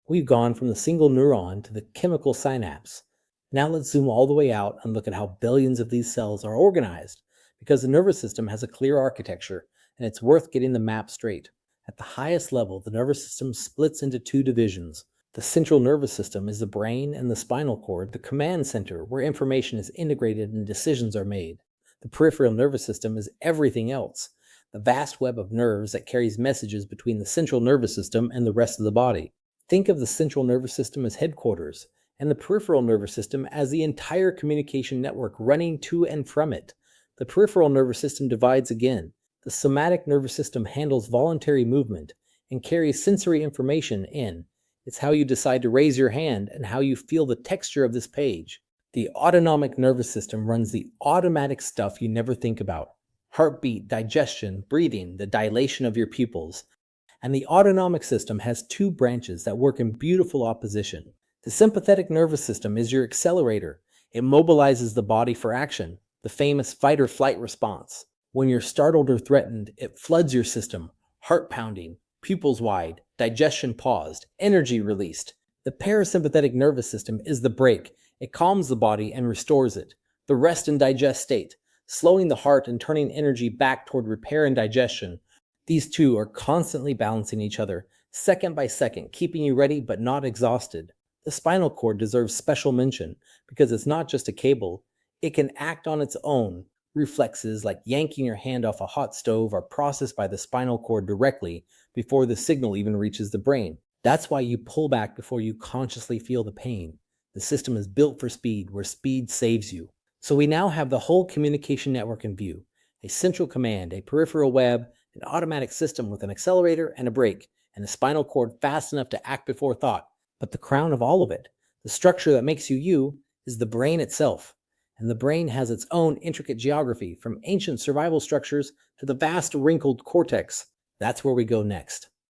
We've gone from the single neuron to the chemical synapse. Now let's zoom all the way out and look at how billions of these cells are organized, because the nervous system has a clear architecture, and it's worth getting the map straight. At the highest level, the nervous system splits into two divisions. The central nervous system is the brain and the spinal cord, the command center where information is integrated and decisions are made. The peripheral nervous system is everything else, the vast web of nerves that carries messages between the central nervous system and the rest of the body. Think of the central nervous system as headquarters, and the peripheral nervous system as the entire communication network running to and from it. The peripheral nervous system divides again. The somatic nervous system handles voluntary movement and carries sensory information in. It's how you decide to raise your hand and how you feel the texture of this page. The autonomic nervous system runs the automatic stuff you never think about. Heartbeat, digestion, breathing, the dilation of your pupils. And the autonomic system has two branches that work in beautiful opposition. The sympathetic nervous system is your accelerator. It mobilizes the body for action, the famous fight or flight response. When you're startled or threatened, it floods your system, heart pounding, pupils wide, digestion paused, energy released. The parasympathetic nervous system is the brake. It calms the body and restores it. The rest and digest state, slowing the heart and turning energy back toward repair and digestion. These two are constantly balancing each other, second by second, keeping you ready but not exhausted. The spinal cord deserves special mention because it's not just a cable. It can act on its own. Reflexes like yanking your hand off a hot stove are processed by the spinal cord directly before the signal even reaches the brain. That's why you pull back before you consciously feel the pain. The system is built for speed, where speed saves you. So we now have the whole communication network in view. A central command, a peripheral web, an automatic system with an accelerator and a brake, and a spinal cord fast enough to act before thought. But the crown of all of it, the structure that makes you you, is the brain itself. And the brain has its own intricate geography, from ancient survival structures to the vast wrinkled cortex. That's where we go next.